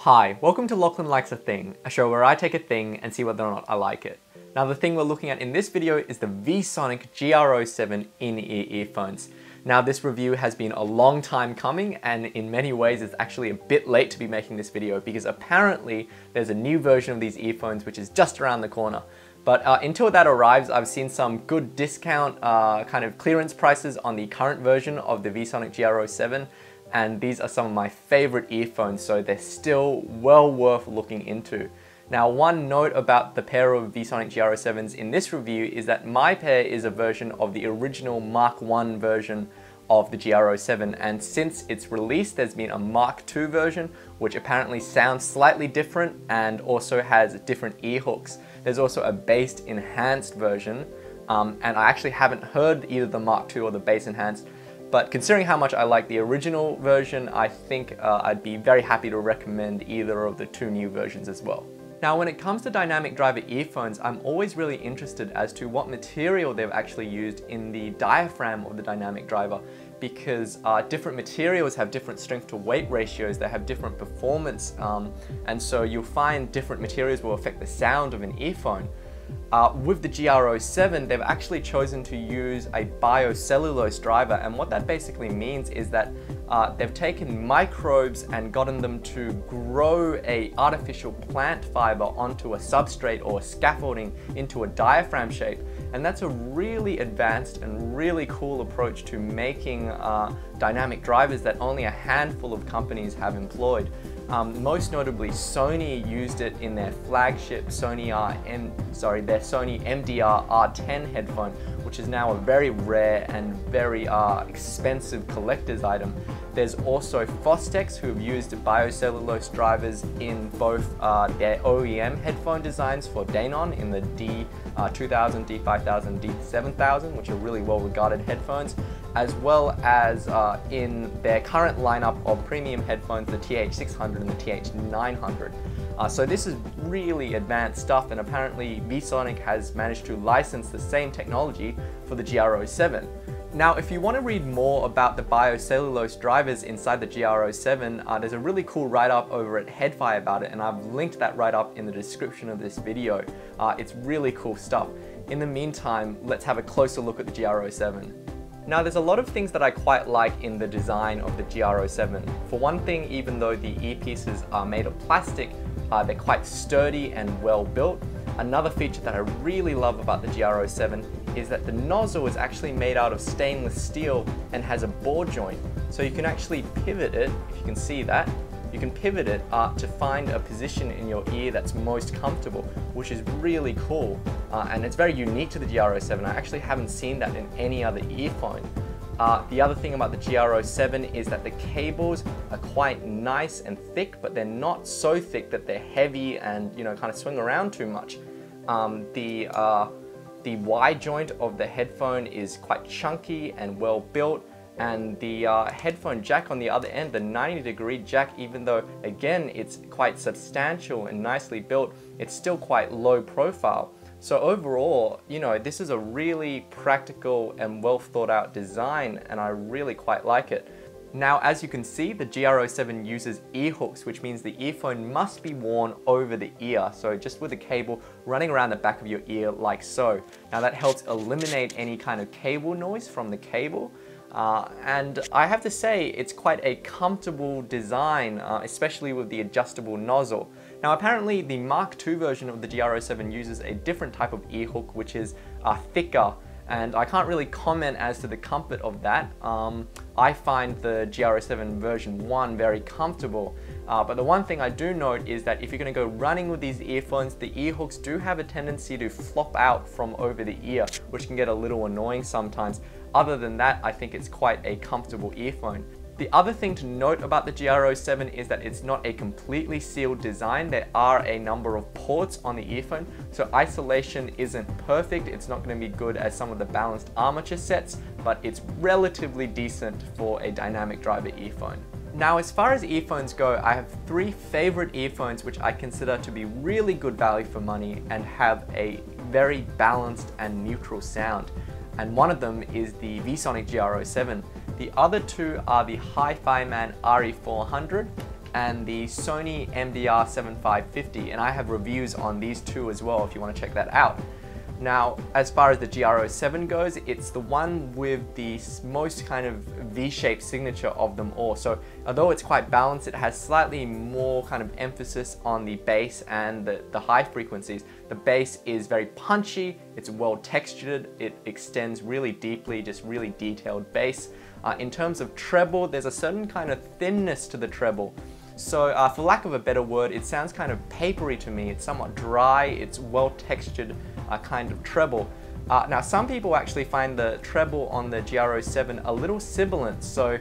Hi, welcome to Lachlan Likes a Thing, a show where I take a thing and see whether or not I like it. Now the thing we're looking at in this video is the VSonic GR07 in-ear earphones. Now this review has been a long time coming, and in many ways it's actually a bit late to be making this video because apparently there's a new version of these earphones which is just around the corner. But until that arrives, I've seen some good discount kind of clearance prices on the current version of the VSonic GR07. And these are some of my favorite earphones, so they're still well worth looking into. Now, one note about the pair of VSonic GR07s in this review is that my pair is a version of the original Mark I version of the GR07, and since its release there's been a Mark II version which apparently sounds slightly different and also has different ear hooks. There's also a bass enhanced version, and I actually haven't heard either the Mark II or the bass enhanced. But considering how much I like the original version, I think I'd be very happy to recommend either of the two new versions as well. Now, when it comes to dynamic driver earphones, I'm always really interested as to what material they've actually used in the diaphragm of the dynamic driver, because different materials have different strength to weight ratios, they have different performance, and so you'll find different materials will affect the sound of an earphone. With the GR07, they've actually chosen to use a biocellulose driver, and what that basically means is that they've taken microbes and gotten them to grow an artificial plant fiber onto a substrate or scaffolding into a diaphragm shape, and that's a really advanced and really cool approach to making dynamic drivers that only a handful of companies have employed. Most notably, Sony used it in their flagship Sony MDR-75602 headphone, which is now a very rare and very expensive collector's item. There's also Fostex, who have used biocellulose drivers in both their OEM headphone designs for Denon in the D2000, D5000, D7000, which are really well regarded headphones, as well as in their current lineup of premium headphones, the TH600 and the TH900. So this is really advanced stuff, and apparently VSonic has managed to license the same technology for the GR07. Now, if you want to read more about the biocellulose drivers inside the GR07, there's a really cool write-up over at HiFi about it, and I've linked that write-up in the description of this video. It's really cool stuff. In the meantime, let's have a closer look at the GR07. Now, there's a lot of things that I quite like in the design of the GR07. For one thing, even though the earpieces are made of plastic, they're quite sturdy and well built. Another feature that I really love about the GR07 is that the nozzle is actually made out of stainless steel and has a ball joint. So you can actually pivot it, if you can see that. You can pivot it to find a position in your ear that's most comfortable, which is really cool. And it's very unique to the GR07. I actually haven't seen that in any other earphone. The other thing about the GR07 is that the cables are quite nice and thick, but they're not so thick that they're heavy and kind of swing around too much. The wide joint of the headphone is quite chunky and well built, and the headphone jack on the other end, the 90-degree jack, even though again it's quite substantial and nicely built, it's still quite low profile. So overall, this is a really practical and well thought out design, and I really quite like it. Now, as you can see, the GR07 uses ear hooks, which means the earphone must be worn over the ear. So just with a cable running around the back of your ear like so. Now that helps eliminate any kind of cable noise from the cable. And I have to say, it's quite a comfortable design, especially with the adjustable nozzle. Now apparently the Mark II version of the GR07 uses a different type of ear hook, which is thicker, and I can't really comment as to the comfort of that. I find the GR07 version 1 very comfortable, but the one thing I do note is that if you're going to go running with these earphones, the ear hooks do have a tendency to flop out from over the ear, which can get a little annoying sometimes. Other than that, I think it's quite a comfortable earphone. The other thing to note about the GR07 is that it's not a completely sealed design. There are a number of ports on the earphone, so isolation isn't perfect. It's not going to be good as some of the balanced armature sets, but it's relatively decent for a dynamic driver earphone. Now, as far as earphones go, I have three favorite earphones which I consider to be really good value for money and have a very balanced and neutral sound. And one of them is the VSonic GR07. The other two are the HIFIMAN RE400 and the Sony MDR-7550, and I have reviews on these two as well if you want to check that out. Now, as far as the GR07 goes, it's the one with the most kind of V-shaped signature of them all. So although it's quite balanced, it has slightly more kind of emphasis on the bass and the high frequencies. The bass is very punchy, it's well textured, it extends really deeply, just really detailed bass. In terms of treble, there's a certain kind of thinness to the treble. So for lack of a better word, it sounds kind of papery to me. It's somewhat dry, it's well textured kind of treble. Now some people actually find the treble on the GR07 a little sibilant. So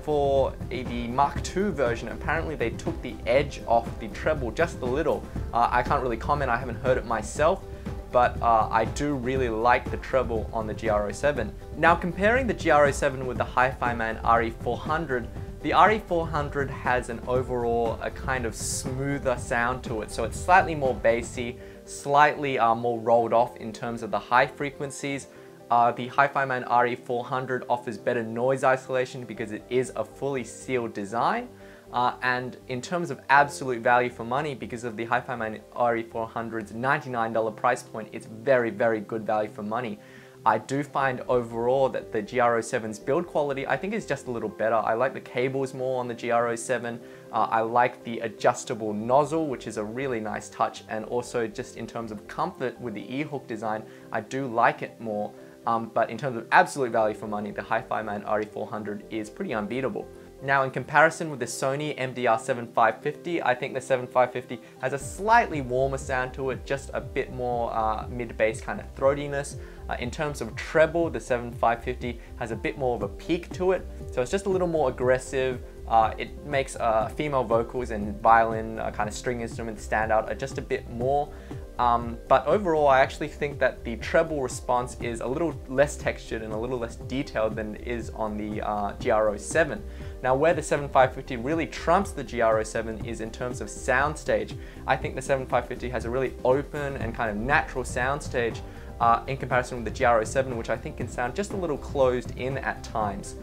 for the Mark II version, apparently they took the edge off the treble just a little. I can't really comment, I haven't heard it myself, but I do really like the treble on the GR07. Now comparing the GR07 with the HIFIMAN RE400, the RE400 has an overall a kind of smoother sound to it, so it's slightly more bassy, slightly more rolled off in terms of the high frequencies. The HIFIMAN RE400 offers better noise isolation because it is a fully sealed design. And in terms of absolute value for money, because of the HIFIMAN RE400's $99 price point, it's very, very good value for money. I do find overall that the GR07's build quality, I think, is just a little better. I like the cables more on the GR07. I like the adjustable nozzle, which is a really nice touch, and also just in terms of comfort with the ear-hook design, I do like it more. But in terms of absolute value for money, the HIFIMAN RE400 is pretty unbeatable. Now in comparison with the Sony MDR-7550, I think the 7550 has a slightly warmer sound to it, just a bit more mid-bass kind of throatiness. In terms of treble, the 7550 has a bit more of a peak to it, so it's just a little more aggressive. It makes female vocals and violin kind of string instruments stand out just a bit more. But overall, I actually think that the treble response is a little less textured and a little less detailed than it is on the GR07. Now, where the 7550 really trumps the GR07 is in terms of soundstage. I think the 7550 has a really open and kind of natural soundstage in comparison with the GR07, which I think can sound just a little closed in at times.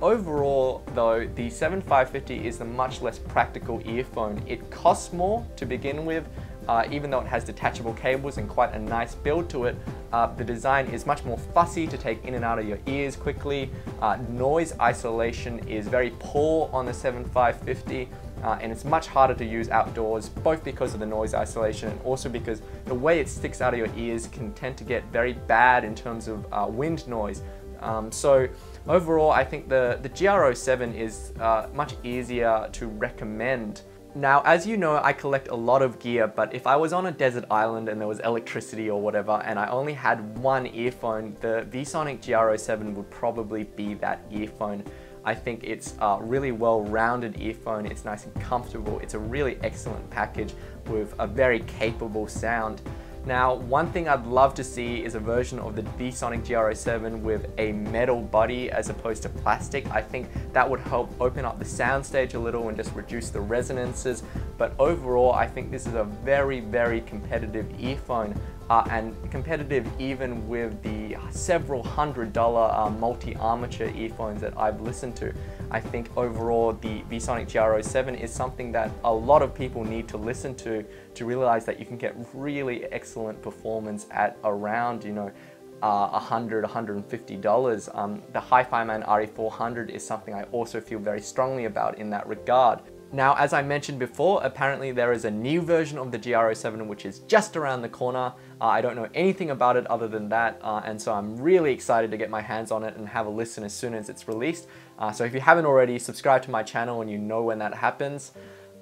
Overall though, the 7550 is a much less practical earphone. It costs more to begin with, even though it has detachable cables and quite a nice build to it. The design is much more fussy to take in and out of your ears quickly. Noise isolation is very poor on the 7550. And it's much harder to use outdoors, both because of the noise isolation and also because the way it sticks out of your ears can tend to get very bad in terms of wind noise. So overall, I think the GR07 is much easier to recommend. Now, as you know, I collect a lot of gear, but if I was on a desert island and there was electricity or whatever, and I only had one earphone, the VSonic GR07 would probably be that earphone. I think it's a really well-rounded earphone, it's nice and comfortable, it's a really excellent package with a very capable sound. Now, one thing I'd love to see is a version of the VSonic GR07 with a metal body as opposed to plastic. I think that would help open up the soundstage a little and just reduce the resonances. But overall, I think this is a very, very competitive earphone. And competitive even with the several $100 multi-armature earphones that I've listened to. I think overall the VSonic GR07 is something that a lot of people need to listen to realize that you can get really excellent performance at around, you know, $100, $150. The HIFIMAN RE400 is something I also feel very strongly about in that regard. Now, as I mentioned before, apparently there is a new version of the GR07 which is just around the corner. I don't know anything about it other than that, and so I'm really excited to get my hands on it and have a listen as soon as it's released. So if you haven't already, subscribe to my channel and you know when that happens.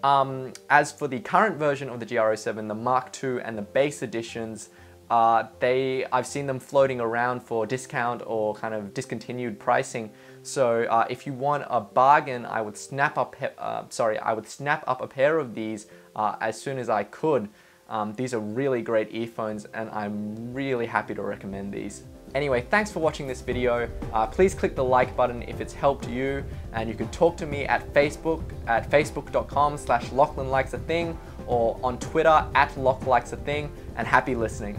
As for the current version of the GR07, the Mark II and the base editions, I've seen them floating around for discount or kind of discontinued pricing. So if you want a bargain, I would snap up a pair of these as soon as I could. These are really great earphones and I'm really happy to recommend these. Anyway, thanks for watching this video. Please click the like button if it's helped you, and you can talk to me at Facebook at facebook.com/LachlanLikesAthing or on Twitter @LochLikesAthing, and happy listening.